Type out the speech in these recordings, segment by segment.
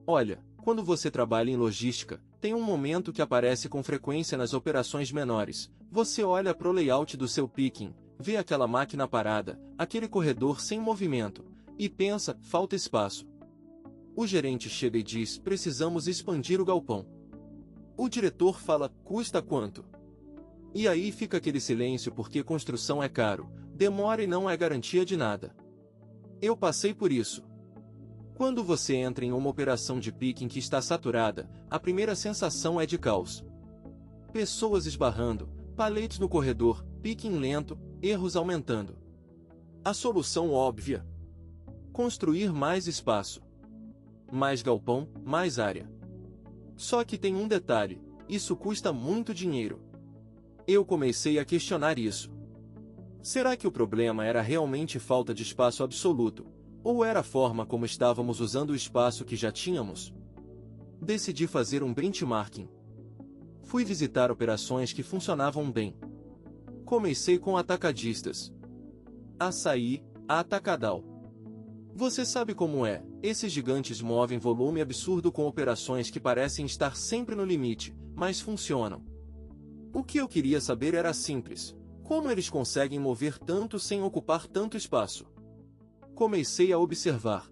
Olha, quando você trabalha em logística, tem um momento que aparece com frequência nas operações menores. Você olha para o layout do seu picking, vê aquela máquina parada, aquele corredor sem movimento, e pensa, falta espaço. O gerente chega e diz, precisamos expandir o galpão. O diretor fala, custa quanto? E aí fica aquele silêncio porque construção é caro, demora e não é garantia de nada. Eu passei por isso. Quando você entra em uma operação de picking que está saturada, a primeira sensação é de caos. Pessoas esbarrando, paletes no corredor, picking lento, erros aumentando. A solução óbvia: construir mais espaço. Mais galpão, mais área. Só que tem um detalhe, isso custa muito dinheiro. Eu comecei a questionar isso. Será que o problema era realmente falta de espaço absoluto, ou era a forma como estávamos usando o espaço que já tínhamos? Decidi fazer um benchmarking. Fui visitar operações que funcionavam bem. Comecei com atacadistas. Açaí, Atacadal. Você sabe como é, esses gigantes movem volume absurdo com operações que parecem estar sempre no limite, mas funcionam. O que eu queria saber era simples: como eles conseguem mover tanto sem ocupar tanto espaço? Comecei a observar.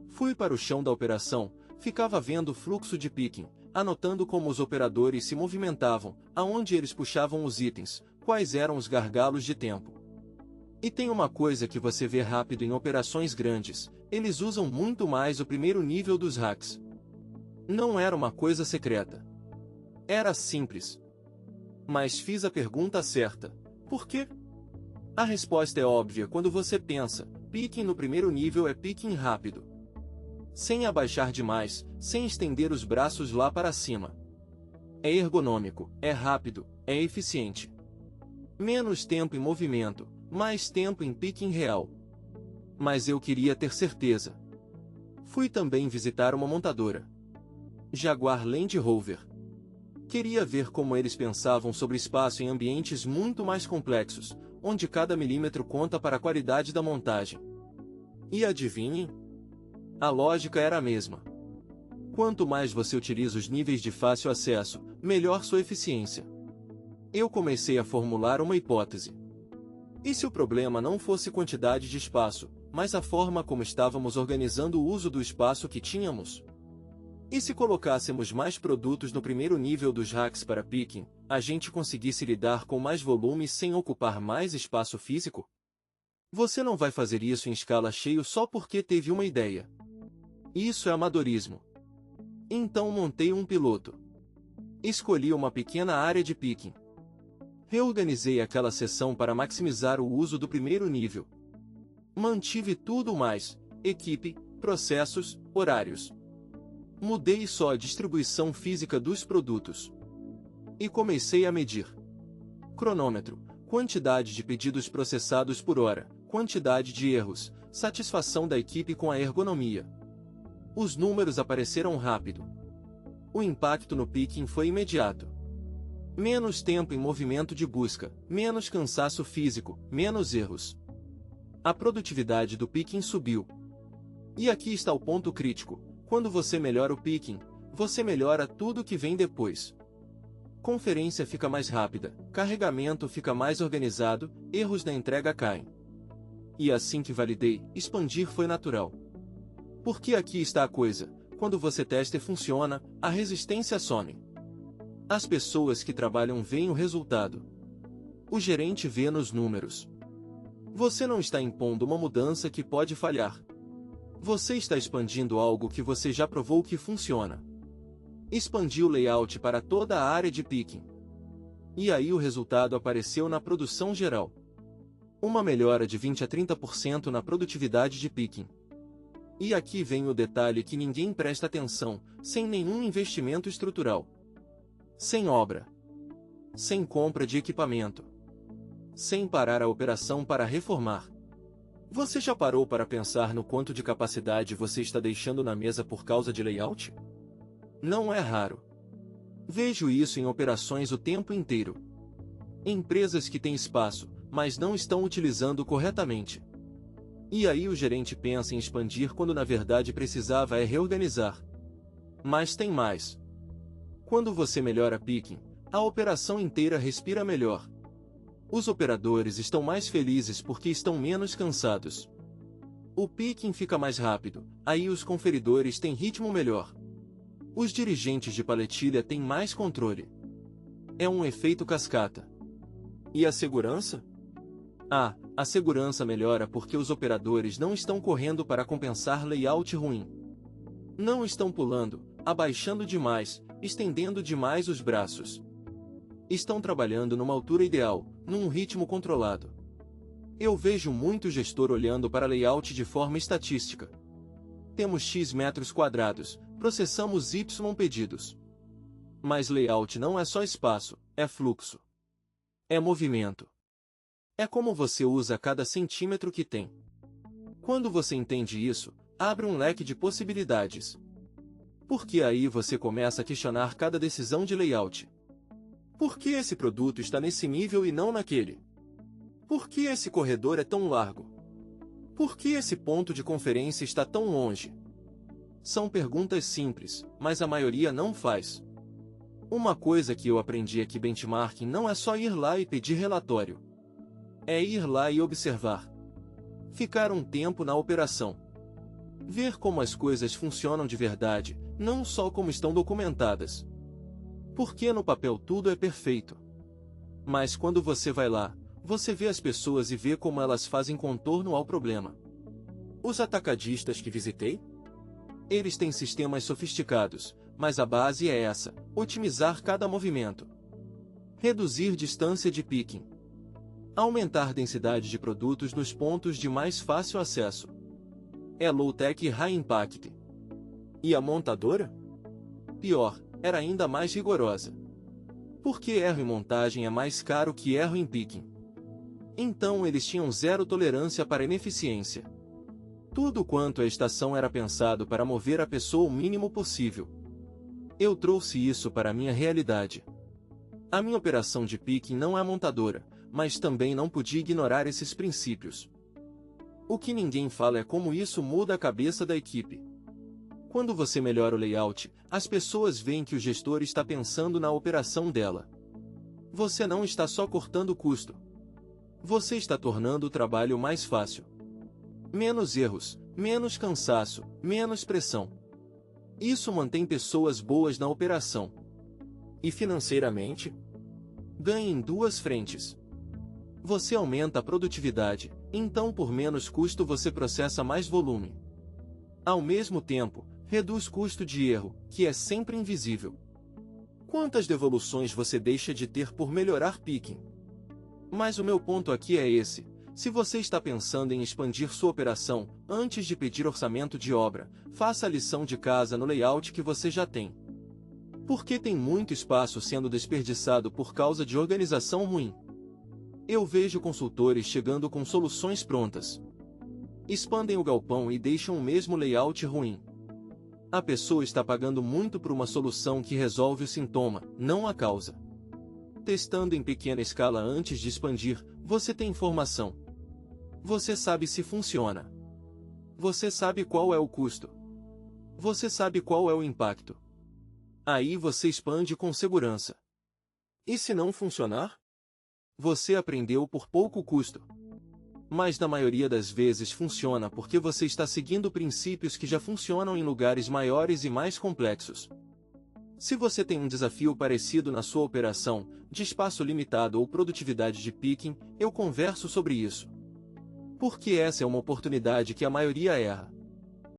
Fui para o chão da operação, ficava vendo o fluxo de picking, anotando como os operadores se movimentavam, aonde eles puxavam os itens, quais eram os gargalos de tempo. E tem uma coisa que você vê rápido em operações grandes: eles usam muito mais o primeiro nível dos hacks. Não era uma coisa secreta. Era simples. Mas fiz a pergunta certa. Por quê? A resposta é óbvia quando você pensa: picking no primeiro nível é picking rápido. Sem abaixar demais, sem estender os braços lá para cima. É ergonômico, é rápido, é eficiente. Menos tempo em movimento, mais tempo em picking real. Mas eu queria ter certeza. Fui também visitar uma montadora. Jaguar Land Rover. Queria ver como eles pensavam sobre espaço em ambientes muito mais complexos, onde cada milímetro conta para a qualidade da montagem. E adivinhem? A lógica era a mesma. Quanto mais você utiliza os níveis de fácil acesso, melhor sua eficiência. Eu comecei a formular uma hipótese. E se o problema não fosse quantidade de espaço, mas a forma como estávamos organizando o uso do espaço que tínhamos? E se colocássemos mais produtos no primeiro nível dos racks para picking, a gente conseguisse lidar com mais volume sem ocupar mais espaço físico? Você não vai fazer isso em escala cheia só porque teve uma ideia. Isso é amadorismo. Então montei um piloto. Escolhi uma pequena área de picking. Reorganizei aquela seção para maximizar o uso do primeiro nível. Mantive tudo mais: equipe, processos, horários. Mudei só a distribuição física dos produtos. E comecei a medir. Cronômetro, quantidade de pedidos processados por hora, quantidade de erros, satisfação da equipe com a ergonomia. Os números apareceram rápido. O impacto no picking foi imediato. Menos tempo em movimento de busca, menos cansaço físico, menos erros. A produtividade do picking subiu. E aqui está o ponto crítico: quando você melhora o picking, você melhora tudo que vem depois. Conferência fica mais rápida, carregamento fica mais organizado, erros na entrega caem. E assim que validei, expandir foi natural. Porque aqui está a coisa: quando você testa e funciona, a resistência some. As pessoas que trabalham veem o resultado. O gerente vê nos números. Você não está impondo uma mudança que pode falhar. Você está expandindo algo que você já provou que funciona. Expandi o layout para toda a área de picking. E aí o resultado apareceu na produção geral. Uma melhora de 20 a 30% na produtividade de picking. E aqui vem o detalhe que ninguém presta atenção: sem nenhum investimento estrutural. Sem obra. Sem compra de equipamento. Sem parar a operação para reformar. Você já parou para pensar no quanto de capacidade você está deixando na mesa por causa de layout? Não é raro. Vejo isso em operações o tempo inteiro. Empresas que têm espaço, mas não estão utilizando corretamente. E aí o gerente pensa em expandir quando na verdade precisava reorganizar. Mas tem mais. Quando você melhora picking, a operação inteira respira melhor. Os operadores estão mais felizes porque estão menos cansados. O picking fica mais rápido, aí os conferidores têm ritmo melhor. Os dirigentes de paletilha têm mais controle. É um efeito cascata. E a segurança? A segurança melhora porque os operadores não estão correndo para compensar layout ruim. Não estão pulando, abaixando demais, estendendo demais os braços. Estão trabalhando numa altura ideal, num ritmo controlado. Eu vejo muito gestor olhando para layout de forma estatística. Temos X metros quadrados, processamos Y pedidos. Mas layout não é só espaço, é fluxo. É movimento. É como você usa cada centímetro que tem. Quando você entende isso, abre um leque de possibilidades. Porque aí você começa a questionar cada decisão de layout. Por que esse produto está nesse nível e não naquele? Por que esse corredor é tão largo? Por que esse ponto de conferência está tão longe? São perguntas simples, mas a maioria não faz. Uma coisa que eu aprendi é que benchmarking não é só ir lá e pedir relatório. É ir lá e observar. Ficar um tempo na operação. Ver como as coisas funcionam de verdade, não só como estão documentadas. Porque no papel tudo é perfeito. Mas quando você vai lá, você vê as pessoas e vê como elas fazem contorno ao problema. Os atacadistas que visitei? Eles têm sistemas sofisticados, mas a base é essa: otimizar cada movimento. Reduzir distância de picking. Aumentar densidade de produtos nos pontos de mais fácil acesso. É low-tech e high-impact. E a montadora? Pior, era ainda mais rigorosa. Porque erro em montagem é mais caro que erro em picking. Então eles tinham zero tolerância para ineficiência. Tudo quanto a estação era pensado para mover a pessoa o mínimo possível. Eu trouxe isso para a minha realidade. A minha operação de picking não é montadora, mas também não podia ignorar esses princípios. O que ninguém fala é como isso muda a cabeça da equipe. Quando você melhora o layout, as pessoas veem que o gestor está pensando na operação dela. Você não está só cortando custo. Você está tornando o trabalho mais fácil. Menos erros, menos cansaço, menos pressão. Isso mantém pessoas boas na operação. E financeiramente? Ganha em duas frentes. Você aumenta a produtividade, então por menos custo você processa mais volume. Ao mesmo tempo, reduz custo de erro, que é sempre invisível. Quantas devoluções você deixa de ter por melhorar picking? Mas o meu ponto aqui é esse: se você está pensando em expandir sua operação, antes de pedir orçamento de obra, faça a lição de casa no layout que você já tem. Porque tem muito espaço sendo desperdiçado por causa de organização ruim. Eu vejo consultores chegando com soluções prontas. Expandem o galpão e deixam o mesmo layout ruim. A pessoa está pagando muito por uma solução que resolve o sintoma, não a causa. Testando em pequena escala antes de expandir, você tem informação. Você sabe se funciona. Você sabe qual é o custo. Você sabe qual é o impacto. Aí você expande com segurança. E se não funcionar? Você aprendeu por pouco custo. Mas na maioria das vezes funciona porque você está seguindo princípios que já funcionam em lugares maiores e mais complexos. Se você tem um desafio parecido na sua operação, de espaço limitado ou produtividade de picking, eu converso sobre isso. Porque essa é uma oportunidade que a maioria erra.